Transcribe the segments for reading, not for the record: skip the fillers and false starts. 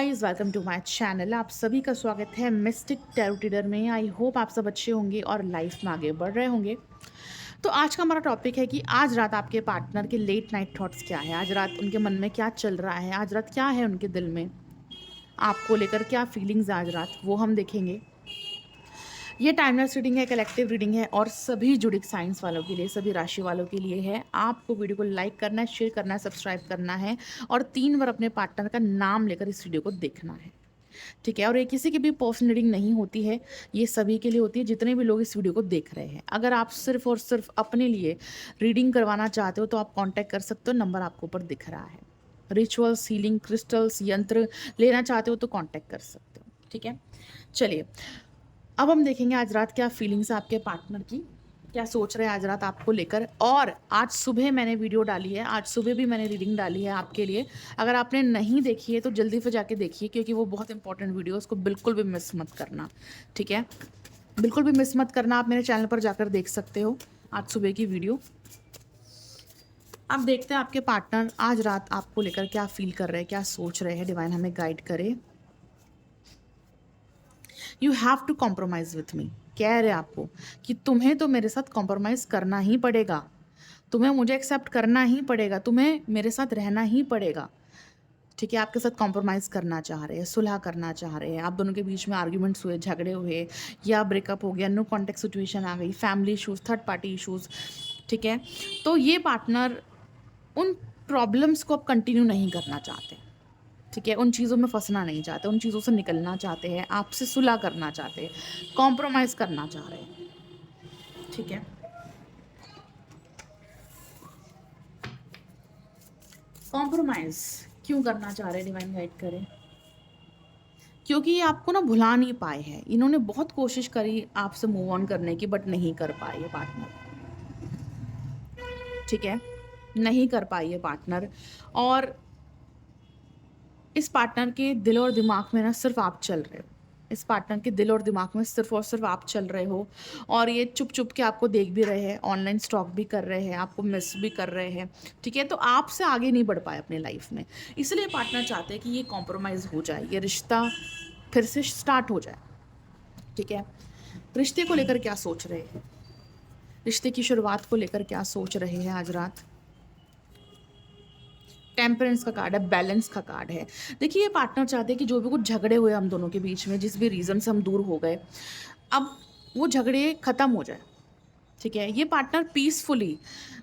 Guys, welcome to my channel. आप सभी का स्वागत है मिस्टिक टैरो रीडर में। आई होप आप सब अच्छे होंगे और लाइफ में आगे बढ़ रहे होंगे। तो आज का हमारा टॉपिक है कि आज रात आपके पार्टनर के लेट नाइट थॉट्स क्या है, आज रात उनके मन में क्या चल रहा है, आज रात क्या है उनके दिल में, आपको लेकर क्या फीलिंग्स आज रात, वो हम देखेंगे। ये टाइमलेस रीडिंग है, कलेक्टिव रीडिंग है और सभी जुडिक साइंस वालों के लिए, सभी राशि वालों के लिए है। आपको वीडियो को लाइक करना है, शेयर करना है, सब्सक्राइब करना है और 3 बार अपने पार्टनर का नाम लेकर इस वीडियो को देखना है। ठीक है। और ये किसी की भी पर्सनल रीडिंग नहीं होती है, ये सभी के लिए होती है जितने भी लोग इस वीडियो को देख रहे हैं। अगर आप सिर्फ और सिर्फ अपने लिए रीडिंग करवाना चाहते हो तो आप कांटेक्ट कर सकते हो, नंबर आपको ऊपर दिख रहा है। रिचुअल्स, हीलिंग, क्रिस्टल्स, यंत्र लेना चाहते हो तो कांटेक्ट कर सकते हो। ठीक है, चलिए अब हम देखेंगे आज रात क्या फीलिंग्स है आपके पार्टनर की, क्या सोच रहे हैं आज रात आपको लेकर। और आज सुबह मैंने वीडियो डाली है, आज सुबह भी मैंने रीडिंग डाली है आपके लिए। अगर आपने नहीं देखी है तो जल्दी से जाके देखिए, क्योंकि वो बहुत इंपॉर्टेंट वीडियो है, उसको बिल्कुल भी मिस मत करना। ठीक है, बिल्कुल भी मिस मत करना। आप मेरे चैनल पर जाकर देख सकते हो आज सुबह की वीडियो। अब देखते हैं आपके पार्टनर आज रात आपको लेकर क्या फील कर रहे हैं, क्या सोच रहे हैं। डिवाइन हमें गाइड करे। You have to compromise with me, कह रहे आपको कि तुम्हें तो मेरे साथ कॉम्प्रोमाइज़ करना ही पड़ेगा, तुम्हें मुझे एक्सेप्ट करना ही पड़ेगा, तुम्हें मेरे साथ रहना ही पड़ेगा। ठीक है, आपके साथ कॉम्प्रोमाइज़ करना चाह रहे हैं, सुलह करना चाह रहे हैं। आप दोनों के बीच में आर्ग्यूमेंट्स हुए, झगड़े हुए या ब्रेकअप हो गया, नो कॉन्टेक्ट सिचुएशन आ गई, family issues, third party issues. ठीक है, तो ये पार्टनर उन प्रॉब्लम्स को अब कंटिन्यू नहीं करना चाहते। ठीक है, उन चीज़ों में फंसना नहीं चाहते, उन चीज़ों से निकलना चाहते हैं, आपसे सुलह करना चाहते हैं, कॉम्प्रोमाइज़ करना चाह रहे हैं। ठीक है, कॉम्प्रोमाइज़ क्यों करना चाह रहे हैं, डिवाइन गाइड करें। क्योंकि ये आपको ना भुला नहीं पाए हैं, इन्होंने बहुत कोशिश करी आपसे मूव ऑन करने की, बट नहीं कर पाए ये पार्टनर। ठीक है, नहीं कर पाई ये पार्टनर। और इस पार्टनर के दिल और दिमाग में ना सिर्फ आप चल रहे हो, इस पार्टनर के दिल और दिमाग में सिर्फ और सिर्फ आप चल रहे हो। और ये चुप चुप के आपको देख भी रहे हैं, ऑनलाइन स्टॉक भी कर रहे हैं, आपको मिस भी कर रहे हैं। ठीक है, तो आपसे आगे नहीं बढ़ पाए अपने लाइफ में, इसलिए पार्टनर चाहते हैं कि ये कॉम्प्रोमाइज़ हो जाए, ये रिश्ता फिर से स्टार्ट हो जाए। ठीक है, रिश्ते को लेकर क्या सोच रहे हैं, रिश्ते की शुरुआत को लेकर क्या सोच रहे हैं आज रात। टेम्परेंस का कार्ड है, बैलेंस का कार्ड है। देखिए, ये पार्टनर चाहते हैं कि जो भी कुछ झगड़े हुए हम दोनों के बीच में, जिस भी रीज़न से हम दूर हो गए, अब वो झगड़े ख़त्म हो जाए। ठीक है, ये पार्टनर पीसफुली,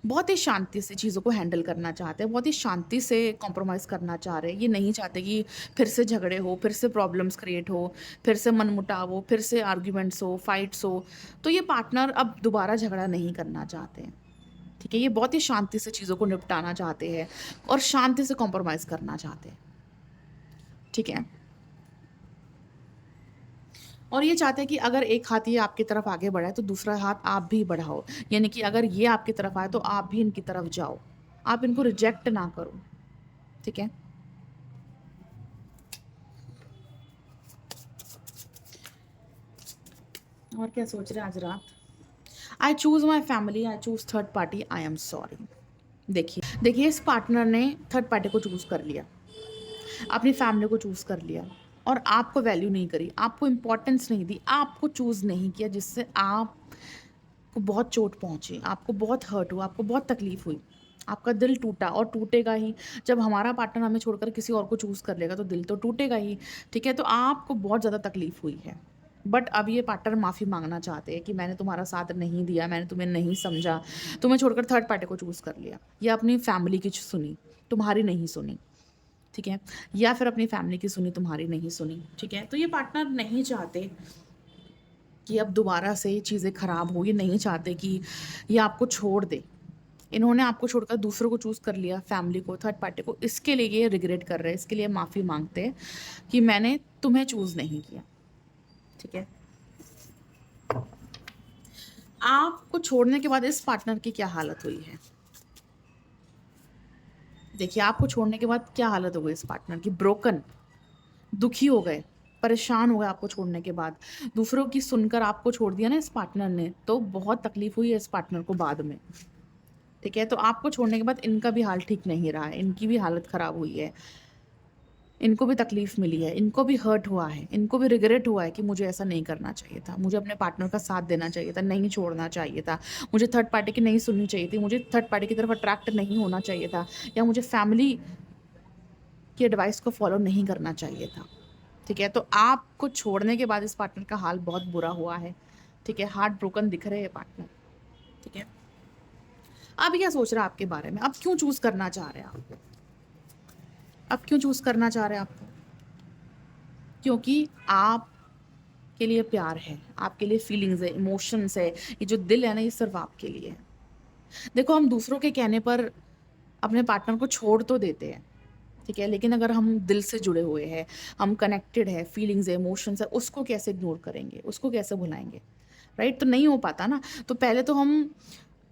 बहुत ही शांति से चीज़ों को हैंडल करना चाहते हैं, बहुत ही शांति से कॉम्प्रोमाइज़ करना चाह रहे हैं। ये नहीं चाहते कि फिर से झगड़े हो, फिर से प्रॉब्लम्स क्रिएट हो, फिर से मनमुटाव हो, फिर से आर्ग्यूमेंट्स हो, फाइट्स हो। तो ये पार्टनर अब दोबारा झगड़ा नहीं करना चाहते हैं। ठीक है, ये बहुत ही शांति से चीज़ों को निपटाना चाहते हैं और शांति से कॉम्प्रोमाइज़ करना चाहते हैं। ठीक है, और ये चाहते हैं कि अगर एक हाथ ये आपकी तरफ आगे बढ़ाए तो दूसरा हाथ आप भी बढ़ाओ, यानी कि अगर ये आपकी तरफ आए तो आप भी इनकी तरफ जाओ, आप इनको रिजेक्ट ना करो। ठीक है, और क्या सोच रहे हैं आज रात। I choose my family, I choose third party, I am sorry. देखिए देखिए, इस पार्टनर ने थर्ड पार्टी को चूज़ कर लिया, अपनी फैमिली को चूज़ कर लिया और आपको वैल्यू नहीं करी, आपको इम्पोर्टेंस नहीं दी, आपको चूज़ नहीं किया, जिससे आपको बहुत चोट पहुँची, आपको बहुत हर्ट हुआ, आपको बहुत तकलीफ़ हुई, आपका दिल टूटा और टूटेगा ही। जब हमारा पार्टनर हमें छोड़कर किसी और को चूज़ कर लेगा तो दिल तो टूटेगा ही। ठीक है, तो आपको बहुत ज़्यादा तकलीफ़ हुई है, बट अब ये पार्टनर माफ़ी मांगना चाहते हैं कि मैंने तुम्हारा साथ नहीं दिया, मैंने तुम्हें नहीं समझा, तुम्हें छोड़कर थर्ड पार्टी को चूज़ कर लिया, या अपनी फैमिली की सुनी, तुम्हारी नहीं सुनी। ठीक है, या फिर अपनी फैमिली की सुनी, तुम्हारी नहीं सुनी। ठीक है, तो ये पार्टनर नहीं चाहते कि अब दोबारा से चीज़ें ख़राब हो, ये नहीं चाहते कि ये आपको छोड़ दे। इन्होंने आपको छोड़कर दूसरों को चूज़ कर लिया, फैमिली को, थर्ड पार्टी को, इसके लिए ये रिग्रेट कर रहे हैं, इसके लिए माफ़ी मांगते हैं कि मैंने तुम्हें चूज़ नहीं किया। ठीक है, आपको छोड़ने के बाद इस पार्टनर की क्या हालत हुई है। देखिए, आपको छोड़ने के बाद क्या हालत हो गई इस पार्टनर की, ब्रोकन, दुखी हो गए, परेशान हो गए आपको छोड़ने के बाद। दूसरों की सुनकर आपको छोड़ दिया ना इस पार्टनर ने, तो बहुत तकलीफ हुई है इस पार्टनर को बाद में। ठीक है, तो आपको छोड़ने के बाद इनका भी हाल ठीक नहीं रहा है, इनकी भी हालत ख़राब हुई है। इनको भी तकलीफ मिली है, इनको भी हर्ट हुआ है, इनको भी रिग्रेट हुआ है कि मुझे ऐसा नहीं करना चाहिए था, मुझे अपने पार्टनर का साथ देना चाहिए था, नहीं छोड़ना चाहिए था, मुझे थर्ड पार्टी की नहीं सुननी चाहिए थी, मुझे थर्ड पार्टी की तरफ अट्रैक्ट नहीं होना चाहिए था, या मुझे फैमिली की एडवाइस को फॉलो नहीं करना चाहिए था। ठीक है, तो आपको छोड़ने के बाद इस पार्टनर का हाल बहुत बुरा हुआ है। ठीक है, हार्ट ब्रोकन दिख रहे हैं पार्टनर। ठीक है, अब क्या सोच रहा है आपके बारे में, अब क्यों चूज करना चाह रहे हैं आप, अब क्यों चूज करना चाह रहे हैं आपको? क्योंकि आप के लिए प्यार है, आपके लिए फीलिंग्स है, इमोशंस है, ये जो दिल है ना, ये सिर्फ आपके लिए है। देखो, हम दूसरों के कहने पर अपने पार्टनर को छोड़ तो देते हैं, ठीक है, लेकिन अगर हम दिल से जुड़े हुए हैं, हम कनेक्टेड है, फीलिंग्स है, इमोशंस है, उसको कैसे इग्नोर करेंगे, उसको कैसे भुलाएंगे? राइट, तो नहीं हो पाता ना। तो पहले तो हम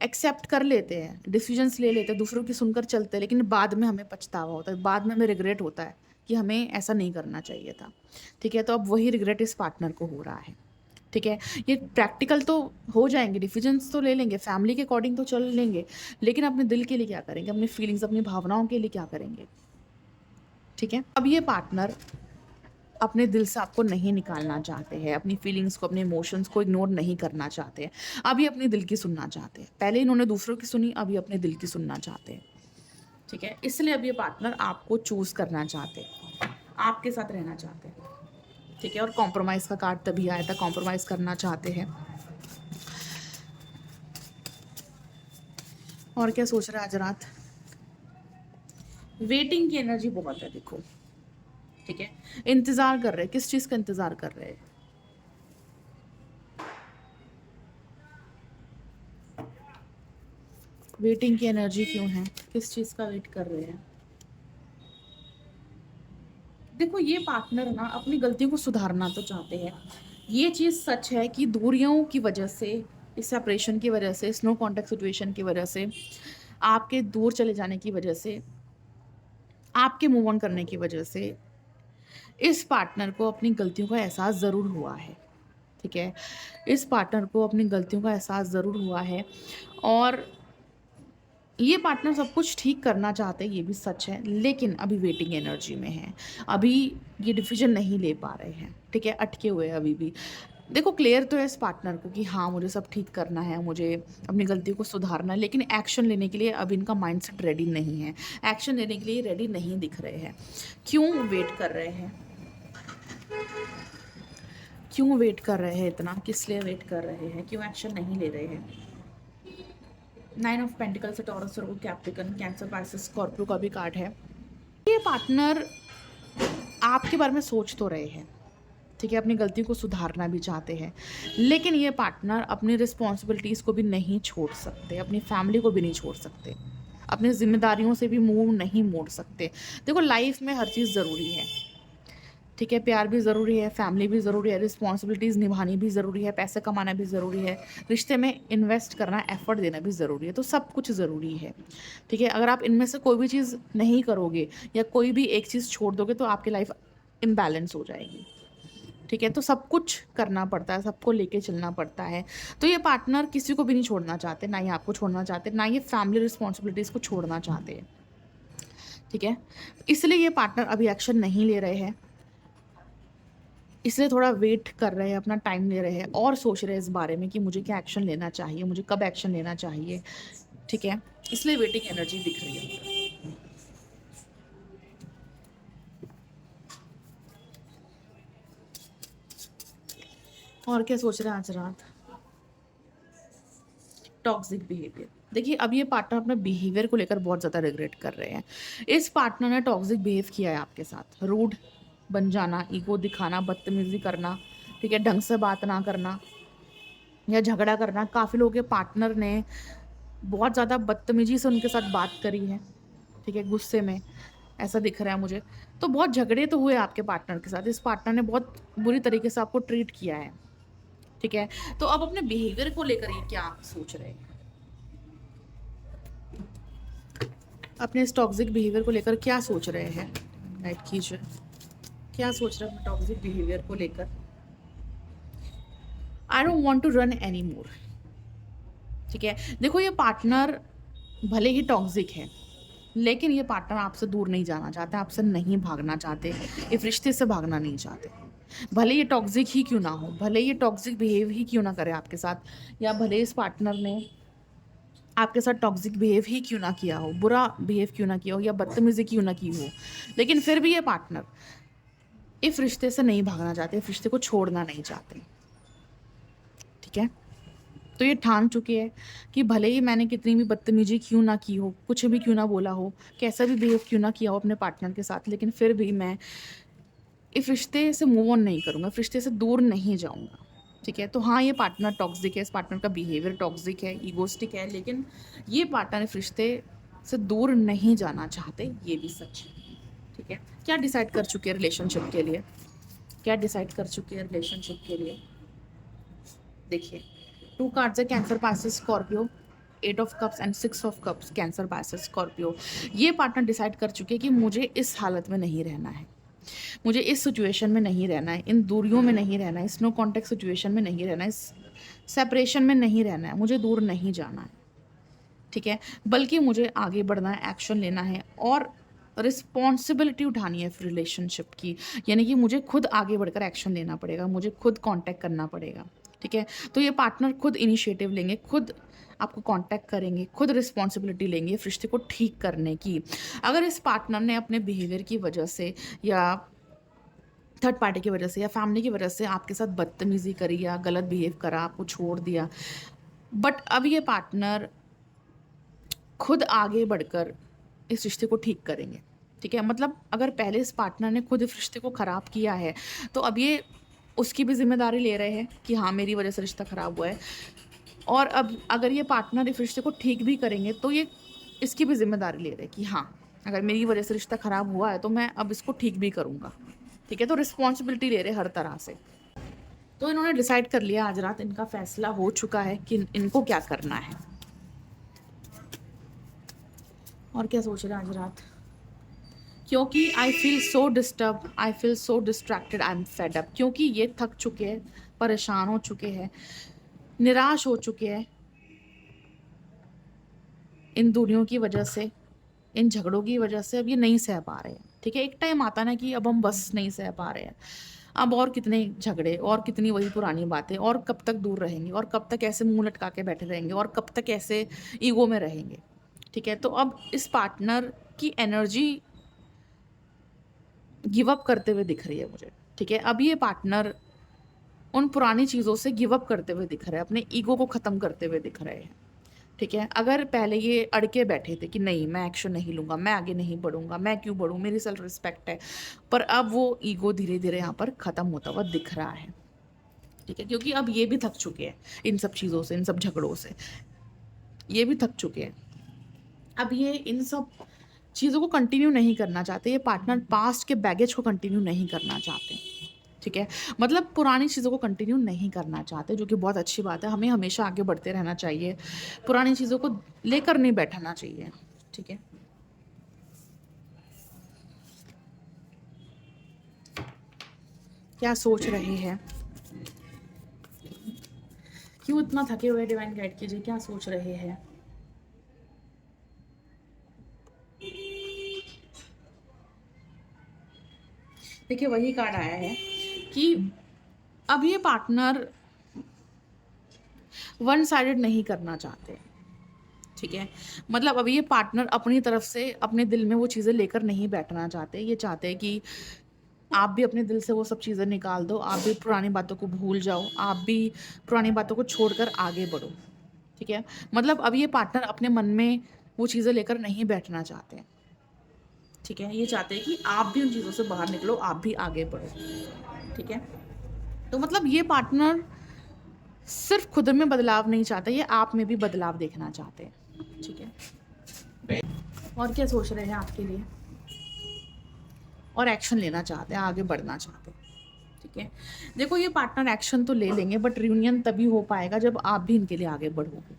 एक्सेप्ट कर लेते हैं, डिसीजंस ले लेते हैं, दूसरों की सुनकर चलते हैं, लेकिन बाद में हमें पछतावा होता है, बाद में हमें रिग्रेट होता है कि हमें ऐसा नहीं करना चाहिए था। ठीक है, तो अब वही रिग्रेट इस पार्टनर को हो रहा है। ठीक है, ये प्रैक्टिकल तो हो जाएंगे, डिसीजंस तो ले लेंगे, फैमिली के अकॉर्डिंग तो चल लेंगे, लेकिन अपने दिल के लिए क्या करेंगे, अपनी फीलिंग्स, अपनी भावनाओं के लिए क्या करेंगे? ठीक है, अब ये पार्टनर अपने दिल से आपको नहीं निकालना चाहते हैं, अपनी फीलिंग्स को, अपने इमोशंस को इग्नोर नहीं करना चाहते हैं, अब ये अपने दिल की सुनना चाहते हैं। पहले इन्होंने दूसरों की सुनी, अब ये अपने दिल की सुनना चाहते हैं। ठीक है, इसलिए अब ये पार्टनर आपको चूज करना चाहते हैं, आपके साथ रहना चाहते हैं। ठीक है, और कॉम्प्रोमाइज का कार्ड तभी आया था, कॉम्प्रोमाइज करना चाहते हैं। और क्या सोच रहे हैं आज रात? वेटिंग की एनर्जी बहुत है, देखो। ठीक है, इंतजार कर रहे हैं, किस चीज का इंतजार कर रहे हैं? वेटिंग की एनर्जी क्यों है, किस चीज का वेट कर रहे हैं? देखो, ये पार्टनर ना अपनी गलतियों को सुधारना तो चाहते हैं। ये चीज़ सच है कि दूरियों की वजह से, इस सेपरेशन की वजह से, स्नो कॉन्टेक्ट सिचुएशन की वजह से, आपके दूर चले जाने की वजह से, आपके मूव ऑन करने की वजह से, इस पार्टनर को अपनी गलतियों का एहसास ज़रूर हुआ है। ठीक है, इस पार्टनर को अपनी गलतियों का एहसास ज़रूर हुआ है, और ये पार्टनर सब कुछ ठीक करना चाहते हैं, ये भी सच है, लेकिन अभी वेटिंग एनर्जी में है। अभी ये डिसीजन नहीं ले पा रहे हैं। ठीक है, अटके हुए हैं अभी भी। देखो, क्लियर तो है इस पार्टनर को कि हाँ, मुझे सब ठीक करना है, मुझे अपनी गलतियों को सुधारना है, लेकिन एक्शन लेने के लिए अब इनका माइंडसेट रेडी नहीं है, एक्शन लेने के लिए रेडी नहीं दिख रहे हैं। क्यों वेट कर रहे हैं? क्यों वेट कर रहे हैं इतना, किस लिए वेट कर रहे हैं, क्यों एक्शन नहीं ले रहे हैं? 9 of pentacles, taurus, Virgo, Capricorn, cancer, Pisces, Scorpio का भी कार्ड है। ये पार्टनर आपके बारे में सोच तो रहे हैं, ठीक है, अपनी गलती को सुधारना भी चाहते हैं, लेकिन ये पार्टनर अपनी रिस्पॉन्सिबिलिटीज़ को भी नहीं छोड़ सकते, अपनी फैमिली को भी नहीं छोड़ सकते, अपनी जिम्मेदारियों से भी मुंह नहीं मोड़ सकते। देखो, लाइफ में हर चीज़ ज़रूरी है। ठीक है, प्यार भी ज़रूरी है, फैमिली भी ज़रूरी है, रिस्पॉन्सिबिलिटीज़ निभानी भी ज़रूरी है, पैसे कमाना भी ज़रूरी है, रिश्ते में इन्वेस्ट करना, एफर्ट देना भी ज़रूरी है, तो सब कुछ ज़रूरी है। ठीक है, अगर आप इनमें से कोई भी चीज़ नहीं करोगे या कोई भी एक चीज़ छोड़ दोगे तो आपकी लाइफ इम्बैलेंस हो जाएगी। ठीक है, तो सब कुछ करना पड़ता है, सबको लेके चलना पड़ता है। तो ये पार्टनर किसी को भी नहीं छोड़ना चाहते, ना ही आपको छोड़ना चाहते, ना ये फैमिली रिस्पॉन्सिबिलिटीज़ को छोड़ना चाहते हैं। ठीक है, इसलिए ये पार्टनर अभी एक्शन नहीं ले रहे हैं, इसलिए थोड़ा वेट कर रहे हैं, अपना टाइम ले रहे हैं, और सोच रहे हैं इस बारे में कि मुझे क्या एक्शन लेना चाहिए, मुझे कब एक्शन लेना चाहिए। ठीक है, इसलिए वेटिंग एनर्जी दिख रही है। और क्या सोच रहे हैं आज रात? Toxic behaviour. देखिए, अब ये पार्टनर अपने बिहेवियर को लेकर बहुत ज़्यादा रिग्रेट कर रहे हैं। इस पार्टनर ने टॉक्सिक बिहेव किया है आपके साथ, रूड बन जाना, ईगो दिखाना, बदतमीजी करना, ठीक है, ढंग से बात ना करना या झगड़ा करना। काफ़ी लोगों के पार्टनर ने बहुत ज़्यादा बदतमीजी से उनके साथ बात करी है, ठीक है, गुस्से में, ऐसा दिख रहा है मुझे। तो बहुत झगड़े तो हुए आपके पार्टनर के साथ, इस पार्टनर ने बहुत बुरी तरीके से आपको ट्रीट किया है। ठीक है, तो अब अपने बिहेवियर को लेकर ये क्या सोच रहे हैं, अपने इस टॉक्सिक बिहेवियर को लेकर क्या सोच रहे हैं? राइट कीजिए, क्या सोच रहे हैं अपने टॉक्सिक बिहेवियर को लेकर? I don't want to run any more. ठीक है, देखो, ये पार्टनर भले ही टॉक्सिक है, लेकिन ये पार्टनर आपसे दूर नहीं जाना चाहते, आपसे नहीं भागना चाहते, इस रिश्ते से भागना नहीं चाहते। भले ये टॉक्सिक ही क्यों ना हो, भले ये टॉक्सिक बिहेव ही क्यों ना करे आपके साथ, या भले इस पार्टनर ने आपके साथ टॉक्सिक बिहेव ही क्यों ना किया हो, बुरा बिहेव क्यों ना किया हो, या बदतमीजी क्यों ना की हो, लेकिन फिर भी ये पार्टनर इस रिश्ते से नहीं भागना चाहते, इस रिश्ते को छोड़ना नहीं चाहते। ठीक है, तो ये ठान चुके हैं कि भले ही मैंने कितनी भी बदतमीजी क्यों ना की हो, कुछ भी क्यों ना बोला हो, कैसा भी बिहेव क्यों ना किया हो अपने पार्टनर के साथ, लेकिन फिर भी मैं इस रिश्ते से मूव ऑन नहीं करूँगा, इस रिश्ते से दूर नहीं जाऊँगा। ठीक है, तो हाँ, ये पार्टनर टॉक्सिक है, इस पार्टनर का बिहेवियर टॉक्सिक है, ईगोस्टिक है, लेकिन ये पार्टनर इस रिश्ते से दूर नहीं जाना चाहते, ये भी सच है। ठीक है, क्या डिसाइड कर चुके हैं रिलेशनशिप के लिए, क्या डिसाइड कर चुके हैं रिलेशनशिप के लिए? देखिए, 2 कार्ड्स है, cancer passes Scorpio, 8 of cups and 6 of cups, cancer passes Scorpio. ये पार्टनर डिसाइड कर चुके हैं कि मुझे इस हालत में नहीं रहना है, मुझे इस सिचुएशन में नहीं रहना है, इन दूरियों में नहीं रहना है, इस नो कॉन्टैक्ट सिचुएशन में नहीं रहना है, इस सेपरेशन में नहीं रहना है, मुझे दूर नहीं जाना है। ठीक है, बल्कि मुझे आगे बढ़ना है, एक्शन लेना है और रिस्पॉन्सिबिलिटी उठानी है रिलेशनशिप की, यानी कि मुझे खुद आगे बढ़कर एक्शन लेना पड़ेगा, मुझे खुद कांटेक्ट करना पड़ेगा। ठीक है, तो ये पार्टनर खुद इनिशिएटिव लेंगे, खुद आपको कांटेक्ट करेंगे, खुद रिस्पॉन्सिबिलिटी लेंगे इस रिश्ते को ठीक करने की। अगर इस पार्टनर ने अपने बिहेवियर की वजह से या थर्ड पार्टी की वजह से या फैमिली की वजह से आपके साथ बदतमीजी करी या गलत बिहेव करा, आपको छोड़ दिया, बट अब ये पार्टनर खुद आगे बढ़कर इस रिश्ते को ठीक करेंगे। ठीक है, मतलब अगर पहले इस पार्टनर ने खुद इस रिश्ते को ख़राब किया है, तो अब ये उसकी भी जिम्मेदारी ले रहे हैं कि हाँ, मेरी वजह से रिश्ता ख़राब हुआ है। और अब अगर ये पार्टनर इस रिश्ते को ठीक भी करेंगे, तो ये इसकी भी जिम्मेदारी ले रहे हैं कि हाँ, अगर मेरी वजह से रिश्ता ख़राब हुआ है तो मैं अब इसको ठीक भी करूँगा। ठीक है, तो रिस्पॉन्सिबिलिटी ले रहे हर तरह से। तो इन्होंने डिसाइड कर लिया, आज रात इनका फैसला हो चुका है कि इनको क्या करना है। और क्या सोच रहे हैं आज रात? क्योंकि I feel so disturb, I feel so distracted, I am fed up. क्योंकि ये थक चुके हैं, परेशान हो चुके हैं, निराश हो चुके हैं इन दूरियों की वजह से, इन झगड़ों की वजह से। अब ये नहीं सह पा रहे हैं। ठीक है, एक टाइम आता ना कि अब हम बस नहीं सह पा रहे हैं, अब और कितने झगड़े और कितनी वही पुरानी बातें, और कब तक दूर रहेंगे, और कब तक ऐसे मुंह लटका के बैठे रहेंगे, और कब तक ऐसे ईगो में रहेंगे। ठीक है, तो अब इस पार्टनर की एनर्जी गिव अप करते हुए दिख रही है मुझे। ठीक है, अब ये पार्टनर उन पुरानी चीज़ों से गिव अप करते हुए दिख रहा है, अपने ईगो को ख़त्म करते हुए दिख रहे हैं। ठीक है, अगर पहले ये अड़के बैठे थे कि नहीं, मैं एक्शन नहीं लूँगा, मैं आगे नहीं बढ़ूँगा, मैं क्यों बढ़ूँ, मेरी सेल्फ रिस्पेक्ट है, पर अब वो ईगो धीरे धीरे यहाँ पर ख़त्म होता हुआ दिख रहा है। ठीक है, क्योंकि अब ये भी थक चुके हैं इन सब चीज़ों से, इन सब झगड़ों से, ये भी थक चुके हैं। अब ये इन सब चीज़ों को कंटिन्यू नहीं करना चाहते, ये पार्टनर पास्ट के बैगेज को कंटिन्यू नहीं करना चाहते। ठीक है, मतलब पुरानी चीज़ों को कंटिन्यू नहीं करना चाहते, जो कि बहुत अच्छी बात है। हमें हमेशा आगे बढ़ते रहना चाहिए, पुरानी चीज़ों को लेकर नहीं बैठना चाहिए। ठीक है, क्या सोच रहे हैं, क्यों इतना थके हुए, डिवाइन गाइड कीजिए, क्या सोच रहे हैं? देखिए, वही कार्ड आया है कि अब ये पार्टनर वन साइडेड नहीं करना चाहते। ठीक है, मतलब अब ये पार्टनर अपनी तरफ से अपने दिल में वो चीज़ें लेकर नहीं बैठना चाहते। ये चाहते हैं कि आप भी अपने दिल से वो सब चीज़ें निकाल दो, आप भी पुरानी बातों को भूल जाओ, आप भी पुरानी बातों को छोड़कर आगे बढ़ो। ठीक है, मतलब अब ये पार्टनर अपने मन में वो चीज़ें लेकर नहीं बैठना चाहते। ठीक है, ये चाहते हैं कि आप भी उन चीज़ों से बाहर निकलो, आप भी आगे बढ़ो। ठीक है, तो मतलब ये पार्टनर सिर्फ खुद में बदलाव नहीं चाहते, ये आप में भी बदलाव देखना चाहते हैं। ठीक है, और क्या सोच रहे हैं आपके लिए, और एक्शन लेना चाहते हैं, आगे बढ़ना चाहते हैं। ठीक है, देखो, ये पार्टनर एक्शन तो ले लेंगे, बट रियूनियन तभी हो पाएगा जब आप भी इनके लिए आगे बढ़ोगे।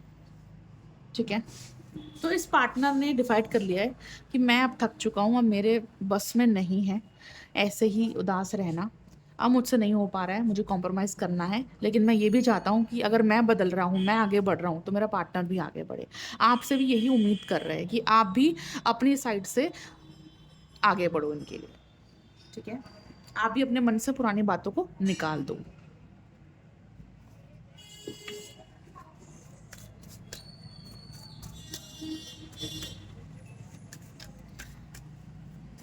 ठीक है, तो इस पार्टनर ने डिसाइड कर लिया है कि मैं अब थक चुका हूँ, अब मेरे बस में नहीं है ऐसे ही उदास रहना, अब मुझसे नहीं हो पा रहा है, मुझे कॉम्प्रोमाइज़ करना है, लेकिन मैं ये भी चाहता हूँ कि अगर मैं बदल रहा हूँ, मैं आगे बढ़ रहा हूँ, तो मेरा पार्टनर भी आगे बढ़े। आपसे भी यही उम्मीद कर रहे हैं कि आप भी अपनी साइड से आगे बढ़ो इनके लिए, ठीक है? आप भी अपने मन से पुरानी बातों को निकाल दो।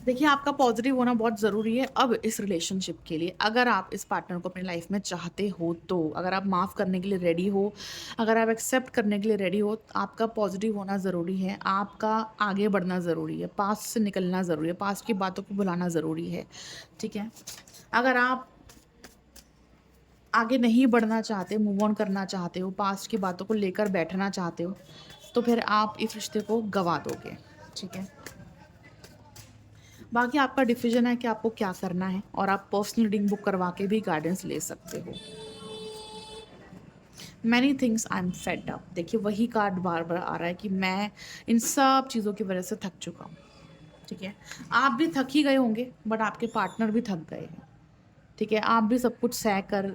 देखिए, आपका पॉज़िटिव होना बहुत ज़रूरी है अब इस रिलेशनशिप के लिए। अगर आप इस पार्टनर को अपनी लाइफ़ में चाहते हो तो, अगर आप माफ़ करने के लिए रेडी हो, अगर आप एक्सेप्ट करने के लिए रेडी हो, तो आपका पॉज़िटिव होना ज़रूरी है, आपका आगे बढ़ना ज़रूरी है, पास्ट से निकलना ज़रूरी है, पास्ट की बातों को भुलाना ज़रूरी है, ठीक है? अगर आप आगे नहीं बढ़ना चाहते, मूव ऑन करना चाहते हो, पास्ट की बातों को लेकर बैठना चाहते हो, तो फिर आप इस रिश्ते को गँवा दोगे, ठीक है? बाकी आपका डिसीजन है कि आपको क्या करना है और आप पर्सनल रीडिंग बुक करवा के भी गाइडेंस ले सकते हो। Many things I am fed up. देखिए वही कार्ड बार बार आ रहा है कि मैं इन सब चीज़ों की वजह से थक चुका हूँ, ठीक है? आप भी थक ही गए होंगे, बट आपके पार्टनर भी थक गए हैं, ठीक है? आप भी सब कुछ सह कर,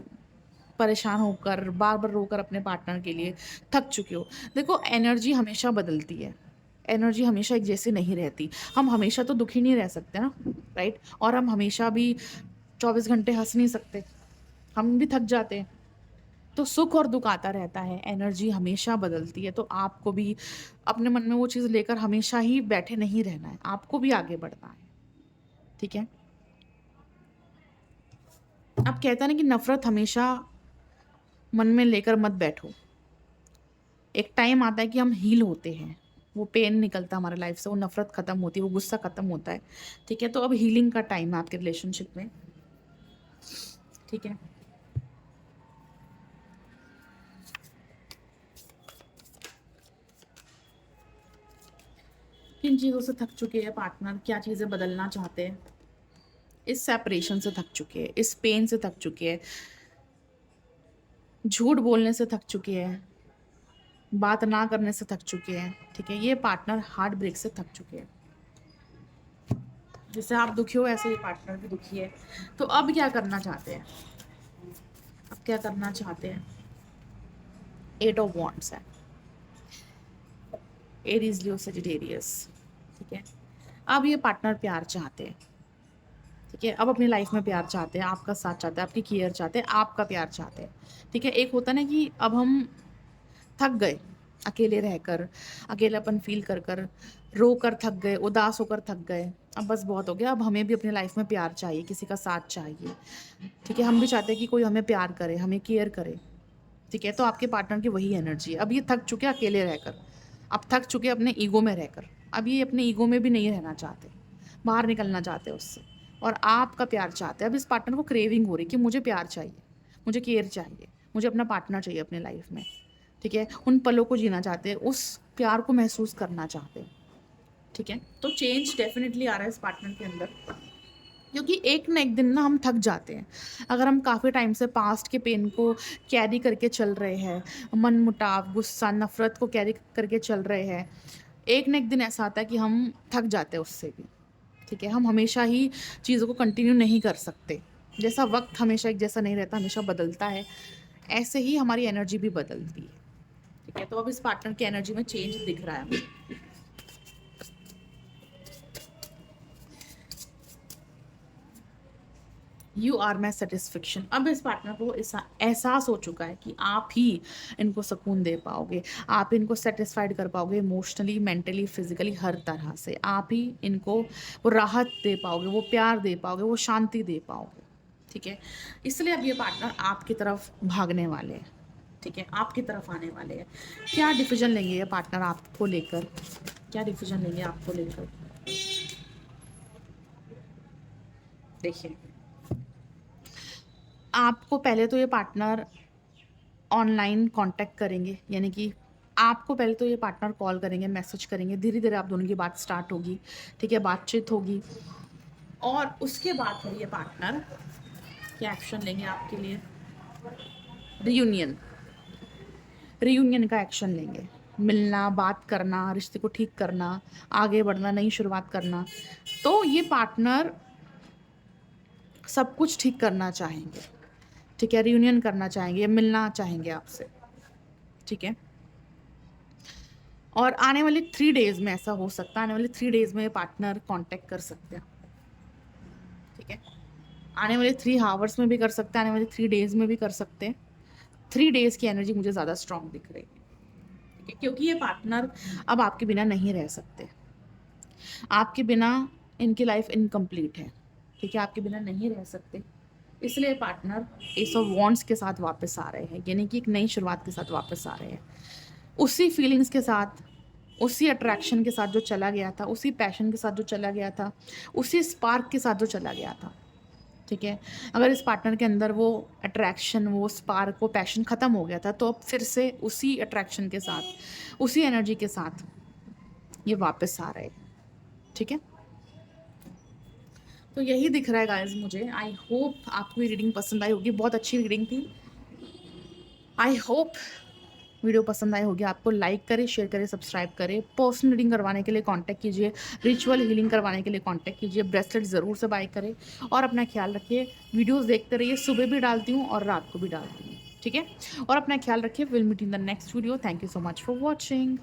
परेशान होकर, बार बार रोकर अपने पार्टनर के लिए थक चुके हो। देखो एनर्जी हमेशा बदलती है, एनर्जी हमेशा एक जैसी नहीं रहती। हम हमेशा तो दुखी नहीं रह सकते ना, राइट? और हम हमेशा भी 24 घंटे हँस नहीं सकते, हम भी थक जाते हैं। तो सुख और दुःख आता रहता है, एनर्जी हमेशा बदलती है, तो आपको भी अपने मन में वो चीज़ लेकर हमेशा ही बैठे नहीं रहना है, आपको भी आगे बढ़ना है, ठीक है? अब कहते हैं ना कि नफ़रत हमेशा मन में लेकर मत बैठो। एक टाइम आता है कि हम हील होते हैं, वो पेन निकलता है हमारे लाइफ से, वो नफ़रत ख़त्म होती है, वो गुस्सा ख़त्म होता है, ठीक है? तो अब हीलिंग का टाइम है आपके रिलेशनशिप में, ठीक है? किन चीज़ों से थक चुके हैं पार्टनर, क्या चीज़ें बदलना चाहते हैं? इस सेपरेशन से थक चुके हैं, इस पेन से थक चुके हैं, झूठ बोलने से थक चुके हैं, बात ना करने से थक चुके हैं, ठीक है? ये पार्टनर हार्ट ब्रेक से थक चुके हैं। जैसे आप दुखी हो ऐसे ही पार्टनर भी दुखी है। तो अब क्या करना चाहते हैं? अब क्या करना चाहते हैं? 8 ऑफ वांड्स है, एरीज, लियो, सजिटेरियस, ठीक है? अब ये पार्टनर प्यार चाहते हैं, ठीक है? अब अपनी लाइफ में प्यार चाहते हैं, आपका साथ चाहते हैं, आपकी केयर चाहते हैं, आपका प्यार चाहते हैं, ठीक है? एक होता है ना कि अब हम थक गए अकेले रहकर, अकेलापन फ़ील कर कर, रो कर थक गए, उदास होकर थक गए, अब बस बहुत हो गया, अब हमें भी अपनी लाइफ में प्यार चाहिए, किसी का साथ चाहिए, ठीक है? हम भी चाहते हैं कि कोई हमें प्यार करे, हमें केयर करे, ठीक है? तो आपके पार्टनर की वही एनर्जी है। अब ये थक चुके हैं अकेले रहकर, अब थक चुके हैं अपने ईगो में रहकर, अब ये अपने ईगो में भी नहीं रहना चाहते, बाहर निकलना चाहते हैं उससे और आपका प्यार चाहते हैं। अब इस पार्टनर को क्रेविंग हो रही है कि मुझे प्यार चाहिए, मुझे केयर चाहिए, मुझे अपना पार्टनर चाहिए अपनी लाइफ में, ठीक है? उन पलों को जीना चाहते हैं, उस प्यार को महसूस करना चाहते हैं, ठीक है? तो चेंज डेफ़िनिटली आ रहा है इस पार्टनर के अंदर, क्योंकि एक ना एक दिन ना हम थक जाते हैं। अगर हम काफ़ी टाइम से पास्ट के पेन को कैरी करके चल रहे हैं, मनमुटाव, गुस्सा, नफ़रत को कैरी करके चल रहे हैं, एक ना एक दिन ऐसा आता है कि हम थक जाते हैं उससे भी, ठीक है? हम हमेशा ही चीज़ों को कंटिन्यू नहीं कर सकते। जैसा वक़्त हमेशा एक जैसा नहीं रहता, हमेशा बदलता है, ऐसे ही हमारी एनर्जी भी बदलती है, ठीक है? तो अब इस पार्टनर की एनर्जी में चेंज दिख रहा है मुझे। You are my satisfaction. अब इस पार्टनर को एहसास हो चुका है कि आप ही इनको सुकून दे पाओगे, आप इनको सेटिस्फाइड कर पाओगे इमोशनली, मेंटली, फिजिकली, हर तरह से आप ही इनको वो राहत दे पाओगे, वो प्यार दे पाओगे, वो शांति दे पाओगे, ठीक है? इसलिए अब ये पार्टनर आपकी तरफ भागने वाले हैं, ठीक है? आपकी तरफ आने वाले हैं। क्या डिसीजन लेंगे ये पार्टनर आपको लेकर, क्या डिसीजन लेंगे आपको लेकर? देखिए, आपको पहले तो ये पार्टनर ऑनलाइन कांटेक्ट करेंगे, यानी कि आपको पहले तो ये पार्टनर कॉल करेंगे, मैसेज करेंगे, धीरे-धीरे आप दोनों की बात स्टार्ट होगी, ठीक है? बातचीत होगी और उसके बाद फिर ये पार्टनर क्या एक्शन लेंगे आपके लिए? रियूनियन, रियूनियन का एक्शन लेंगे। मिलना, बात करना, रिश्ते को ठीक करना, आगे बढ़ना, नई शुरुआत करना। तो ये पार्टनर सब कुछ ठीक करना चाहेंगे, ठीक है, रियूनियन करना चाहेंगे, मिलना चाहेंगे आपसे, ठीक है। और आने वाले 3 डेज़ में ऐसा हो सकता है, आने वाले 3 डेज़ में पार्टनर कांटेक्ट कर सकते हैं, ठीक है। आने वाले 3 हावर्स में भी कर सकते हैं, आने वाले 3 डेज़ में भी कर सकते हैं। 3 डेज़ की एनर्जी मुझे ज़्यादा स्ट्रॉन्ग दिख रही है, ठीक है, क्योंकि ये पार्टनर अब आपके बिना नहीं रह सकते। आपके बिना इनकी लाइफ इनकम्प्लीट है, ठीक है, आपके बिना नहीं रह सकते। इसलिए पार्टनर एस ऑफ वॉन्ड्स के साथ वापस आ रहे हैं, यानी कि एक नई शुरुआत के साथ वापस आ रहे हैं। उसी फीलिंग्स के साथ, उसी अट्रैक्शन के साथ जो चला गया था, उसी पैशन के साथ जो चला गया था, उसी स्पार्क के साथ जो चला गया था, ठीक है। अगर इस पार्टनर के अंदर वो अट्रैक्शन, वो स्पार्क, वो पैशन ख़त्म हो गया था, तो अब फिर से उसी अट्रैक्शन के साथ, उसी एनर्जी के साथ ये वापस आ रहे हैं, ठीक है। तो यही दिख रहा है गाइस मुझे। आई होप आपको ये रीडिंग पसंद आई होगी, बहुत अच्छी रीडिंग थी। आई होप वीडियो पसंद आई होगी आपको। लाइक करें, शेयर करें, सब्सक्राइब करें। पर्सनल रीडिंग करवाने के लिए कांटेक्ट कीजिए, रिचुअल हीलिंग करवाने के लिए कांटेक्ट कीजिए। ब्रेसलेट ज़रूर से बाय करें और अपना ख्याल रखिए। वीडियोस देखते रहिए, सुबह भी डालती हूँ और रात को भी डालती हूँ, ठीक है। और अपना ख्याल रखिए। Will meet in the next video. Thank you so much for watching.